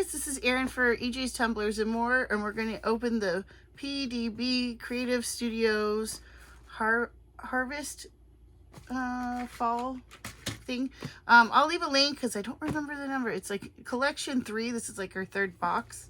guys, this is Erin for EJ's Tumblers and More, and we're going to open the PDB Creative Studios Harvest Fall thing. I'll leave a link because I don't remember the number. It's like collection 3. This is like our 3rd box.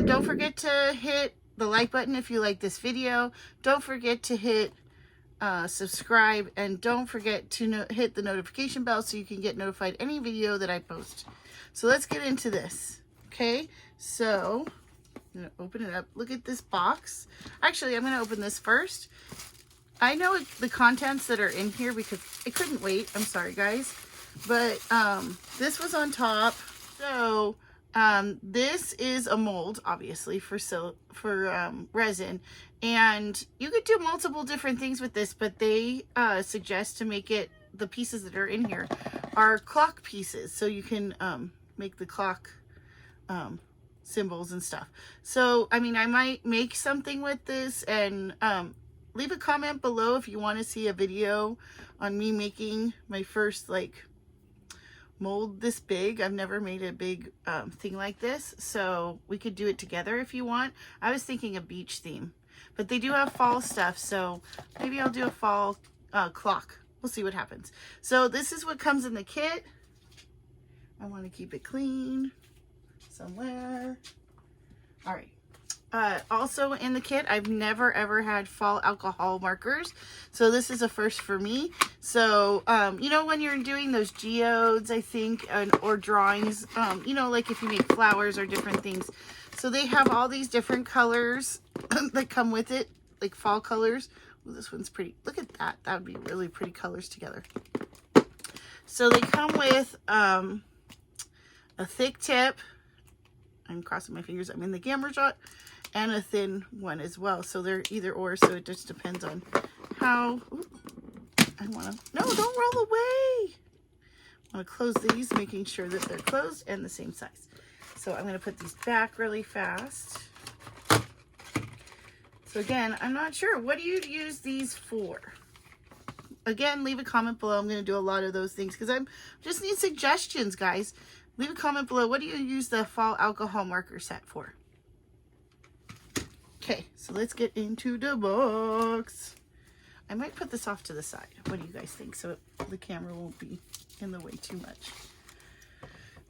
Don't forget to hit the like button if you like this video. Don't forget to hit subscribe, and don't forget to hit the notification bell so you can get notified any video that I post. So let's get into this. Okay, so I'm gonna open it up. Look at this box. Actually, I'm gonna open this first. I know the contents that are in here because I couldn't wait. I'm sorry, guys, but this was on top. So this is a mold, obviously, for resin, and you could do multiple different things with this, but they suggest to make it, the pieces that are in here are clock pieces, so you can make the clock symbols and stuff. So I mean, I might make something with this, and leave a comment below if you want to see a video on me making my first like mold this big. I've never made a big thing like this, so we could do it together if you want. I was thinking a beach theme, but they do have fall stuff, so maybe I'll do a fall clock. We'll see what happens. So this is what comes in the kit. I want to keep it clean somewhere. All right. Also in the kit, I've never ever had fall alcohol markers, so this is a first for me. So you know, when you're doing those geodes, I think, or drawings, you know, like if you make flowers or different things, so they have all these different colors that come with it, like fall colors. Ooh, this one's pretty. Look at that. That would be really pretty colors together. So they come with a thick tip. I'm crossing my fingers. I'm in the camera shot. And a thin one as well. So they're either or, so it just depends on how. Ooh, I want to, no, don't roll away. I want to close these, making sure that they're closed and the same size. So I'm going to put these back really fast. So again, I'm not sure. What do you use these for? Again, leave a comment below. I'm going to do a lot of those things because I just need suggestions, guys. Leave a comment below. What do you use the fall alcohol marker set for? Okay, so let's get into the box. I might put this off to the side. What do you guys think? So the camera won't be in the way too much.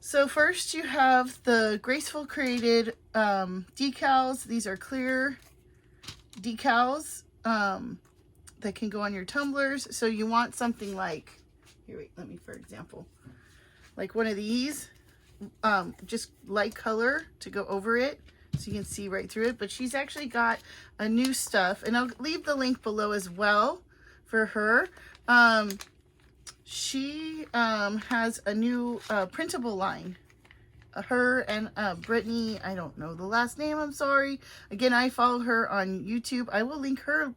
So first you have the Graceful created decals. These are clear decals that can go on your tumblers. So you want something like, here, wait, let me, for example, like one of these, just light color to go over it, so you can see right through it. But she's actually got a new stuff, and I'll leave the link below as well for her. She has a new printable line. Her and Brittany, I don't know the last name, I'm sorry. Again, I follow her on YouTube. I will link her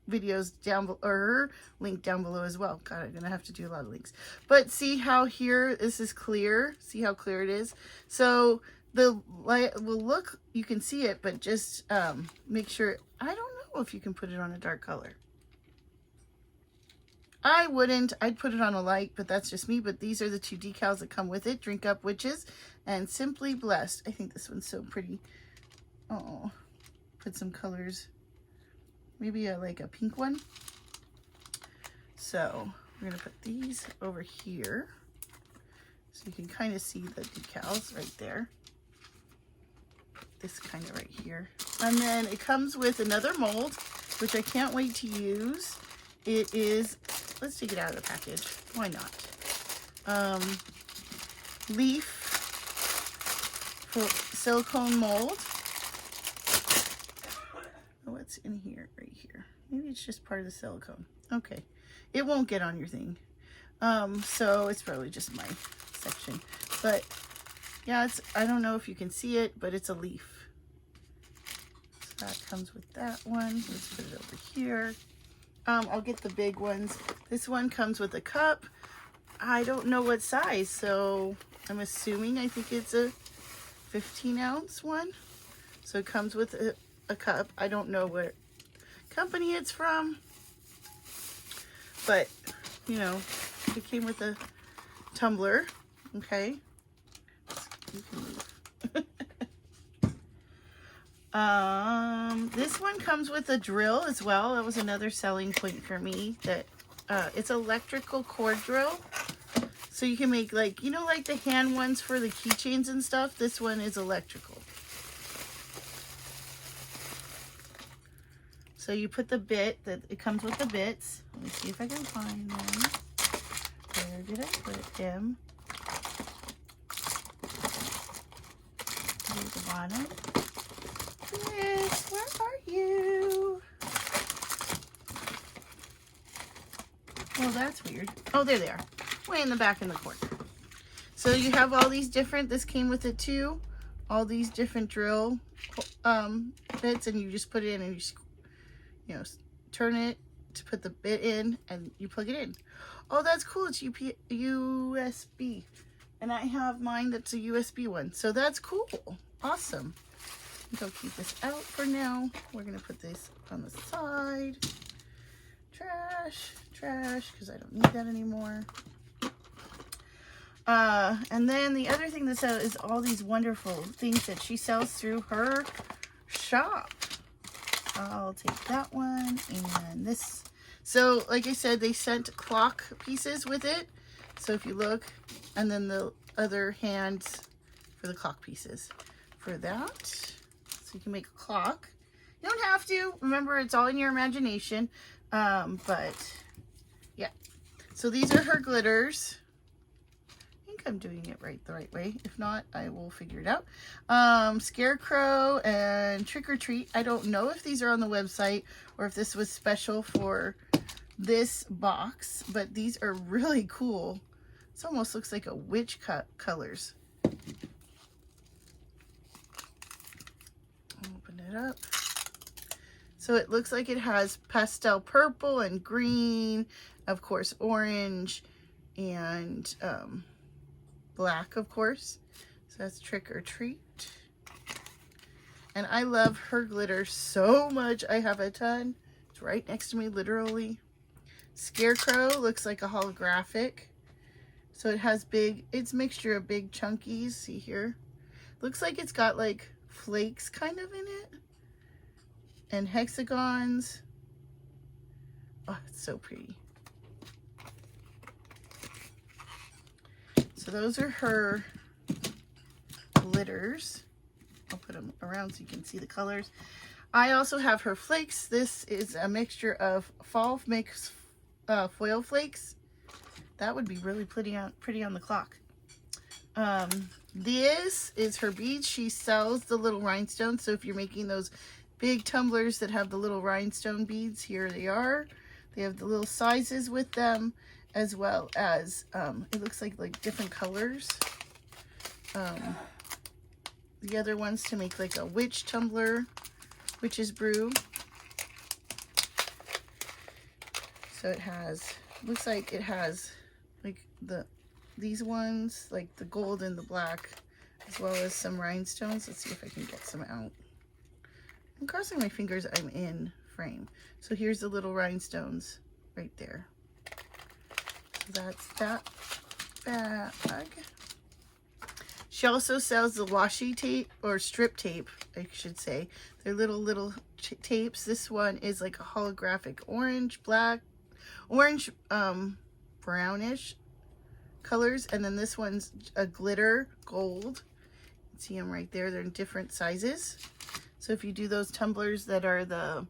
videos down below, or her link down below as well. God, I'm gonna have to do a lot of links. But see how here this is clear? See how clear it is? So the light will look, you can see it, but just make sure, I don't know if you can put it on a dark color. I wouldn't. I'd put it on a light, but that's just me. But these are the 2 decals that come with it. Drink Up Witches and Simply Blessed. I think this one's so pretty. Oh, put some colors. Maybe like a pink one. So we're going to put these over here so you can kind of see the decals right there. This kind of right here. And then it comes with another mold, which I can't wait to use. It is, let's take it out of the package. Why not? Leaf for Silicone Mold. Oh, what's in here? Right here. Maybe it's just part of the silicone. Okay. It won't get on your thing. So it's probably just my section. But yeah, it's, I don't know if you can see it, but it's a leaf. So that comes with that one. Let's put it over here. I'll get the big ones. This one comes with a cup. I don't know what size, so I'm assuming, I think it's a 15-ounce one. So it comes with a cup. I don't know what company it's from, but you know, it came with a tumbler. Okay. You can move. This one comes with a drill as well. That was another selling point for me, that it's electrical cord drill. So you can make, like, you know, like the hand ones for the keychains and stuff. This one is electrical. So you put the bit, that it comes with the bits. Let me see if I can find them. Where did I put them? Here's the bottom. Yes, where are you? Oh, that's weird. Oh, there they are. Way in the back in the corner. So you have all these different, this came with it too, all these different drill bits, and you just put it in and you just, you know, turn it to put the bit in and you plug it in. Oh, that's cool. It's USB. And I have mine that's a USB one. So that's cool. Awesome. I think I'll keep this out for now. We're going to put this on the side. Trash, because I don't need that anymore. And then the other thing that's out is all these wonderful things that she sells through her shop. I'll take that one and this. So like I said, they sent clock pieces with it. So if you look, and then the other hands for the clock pieces for that. So you can make a clock. You don't have to. Remember, it's all in your imagination. But yeah. So these are her glitters. I think I'm doing it the right way. If not, I will figure it out. Scarecrow and Trick or Treat. I don't know if these are on the website or if this was special for this box, but these are really cool. This almost looks like a witch colors. Open it up. So it looks like it has pastel purple and green, of course, orange, and black, of course. So that's Trick or Treat. And I love her glitter so much. I have a ton. It's right next to me, literally. Scarecrow looks like a holographic. So it has big, it's a mixture of big chunkies. See here? Looks like it's got like flakes kind of in it. And hexagons. Oh, it's so pretty. So those are her glitters. I'll put them around so you can see the colors. I also have her flakes. This is a mixture of fall mix foil flakes. That would be really pretty on the clock. This is her beads. She sells the little rhinestones. So if you're making those big tumblers that have the little rhinestone beads, here they are. They have the little sizes with them, as well as it looks like different colors. The other ones to make like a witch tumbler, witch's brew. So it has, looks like it has like these ones, like the gold and the black, as well as some rhinestones. Let's see if I can get some out. I'm crossing my fingers I'm in frame. So here's the little rhinestones right there. So that's that bag. She also sells the washi tape, or strip tape, I should say. They're little tapes. This one is like a holographic orange, black, orange, brownish colors. And then this one's a glitter gold. See them right there. They're in different sizes. So if you do those tumblers that are the,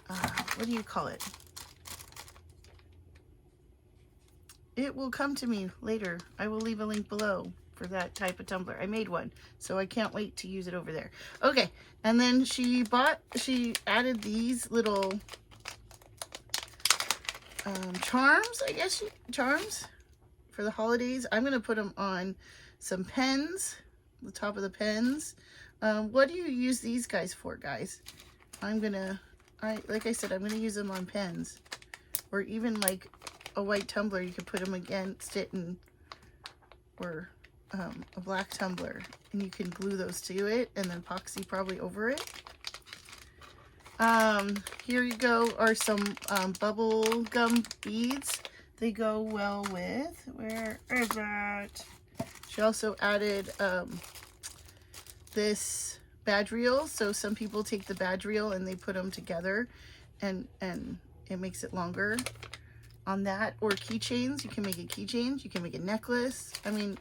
what do you call it? It will come to me later. I will leave a link below for that type of tumbler. I made one, so I can't wait to use it over there. Okay, and then she added these little charms, I guess, charms for the holidays. I'm gonna put them on some pens, the top of the pens. What do you use these guys for, guys? Like I said, I'm gonna use them on pens, or even like a white tumbler. You could put them against it and or a black tumbler, and you can glue those to it and then epoxy probably over it. Here you go are some bubble gum beads. They go well with, where is that? She also added this badge reel. So some people take the badge reel and they put them together, and it makes it longer on that. Or keychains. You can make a keychain. You can make a necklace. I mean,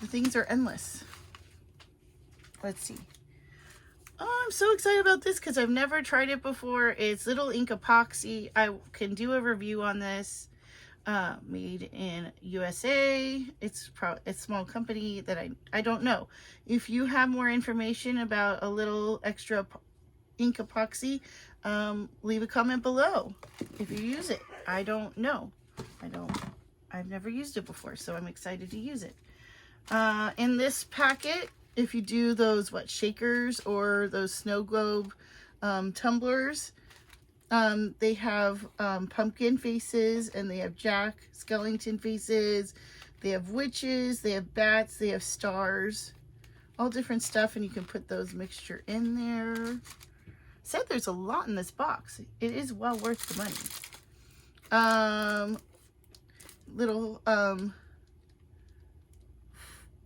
the things are endless. Let's see. Oh, I'm so excited about this because I've never tried it before. It's Little Ink Epoxy. I can do a review on this. Made in USA. It's a small company that I don't know. If you have more information about a Little Extra Ink Epoxy, leave a comment below if you use it. I don't know. I've never used it before, so I'm excited to use it. In this packet, if you do those shakers or those snow globe tumblers, they have pumpkin faces, and they have Jack Skellington faces, they have witches, they have bats, they have stars, all different stuff, and you can put those mixture in there. Said there's a lot in this box. It is well worth the money. Little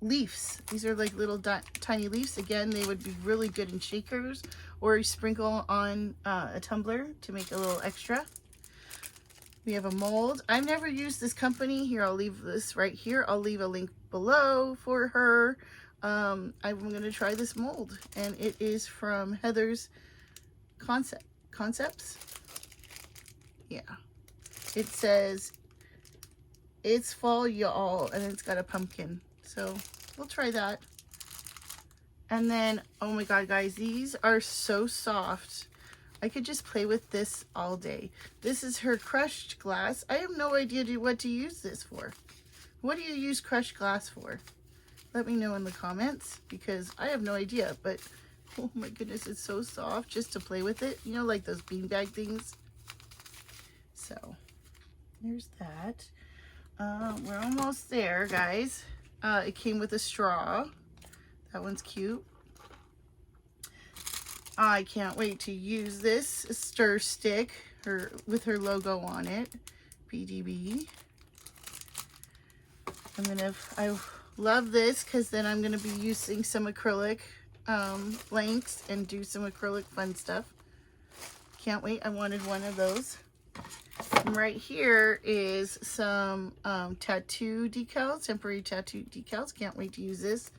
leaves. These are like little tiny leaves. Again, they would be really good in shakers, or you sprinkle on a tumbler to make a little extra. We have a mold. I've never used this company. Here, I'll leave this right here. I'll leave a link below for her. I'm going to try this mold, and it is from Heather's Concepts. Yeah. It says, "It's fall, y'all," and it's got a pumpkin. So we'll try that. And then, oh my god, guys, these are so soft. I could just play with this all day. This is her crushed glass. I have no idea what to use this for. What do you use crushed glass for? Let me know in the comments, because I have no idea. But oh my goodness, it's so soft just to play with it. You know, like those beanbag things. So there's that. We're almost there, guys. It came with a straw. That one's cute. I can't wait to use this stir stick with her logo on it. PDB. I love this because then I'm gonna be using some acrylic blanks and do some acrylic fun stuff. Can't wait. I wanted one of those. And right here is some tattoo decals, temporary tattoo decals. Can't wait to use this.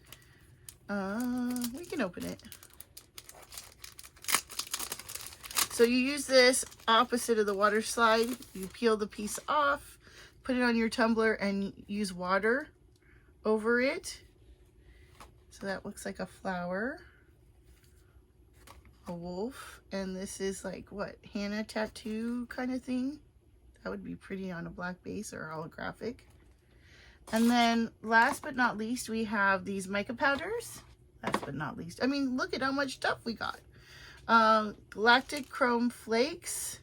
We can open it. So you use this opposite of the water slide. You peel the piece off, put it on your tumbler, and use water over it. So that looks like a flower, a wolf, and this is like what, henna tattoo kind of thing. That would be pretty on a black base or holographic. And then last but not least, we have these mica powders. Last but not least, I mean, look at how much stuff we got. Galactic Chrome Flakes.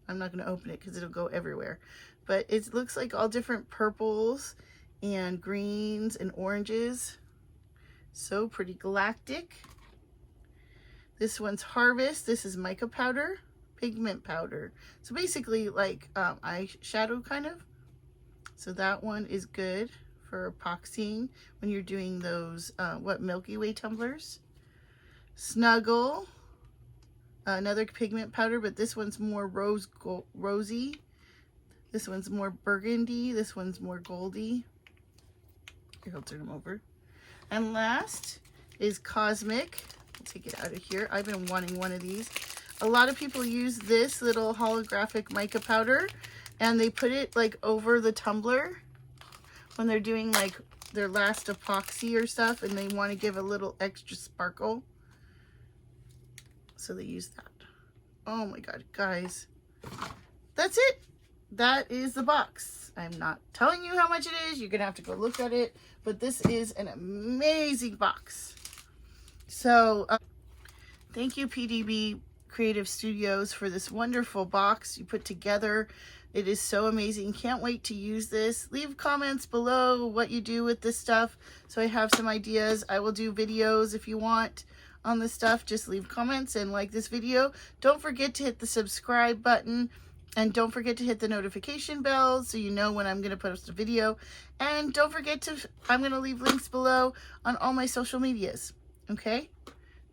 I'm not going to open it because it'll go everywhere. But it looks like all different purples and greens and oranges. So pretty galactic. This one's Harvest. This is mica powder, pigment powder. So basically like eyeshadow kind of. So that one is good for epoxying when you're doing those, Milky Way tumblers. Snuggle. Another pigment powder, but this one's more rosy. This one's more burgundy. This one's more goldy. Here, I'll turn them over. And last is Cosmic. I'll take it out of here. I've been wanting one of these. A lot of people use this little holographic mica powder, and they put it like over the tumbler when they're doing like their last epoxy or stuff, and they want to give a little extra sparkle. So they use that. Oh my god, guys. That's it. That is the box. I'm not telling you how much it is. You're going to have to go look at it. But this is an amazing box. So, thank you, PDB Creative Studios, for this wonderful box you put together. It is so amazing. Can't wait to use this. Leave comments below what you do with this stuff so I have some ideas. I will do videos if you want on this stuff. Just leave comments and like this video. Don't forget to hit the subscribe button, and don't forget to hit the notification bell so you know when I'm going to post a video. And don't forget to, I'm going to leave links below on all my social medias. Okay?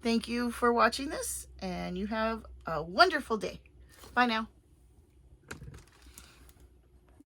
Thank you for watching this, and you have a wonderful day. Bye now.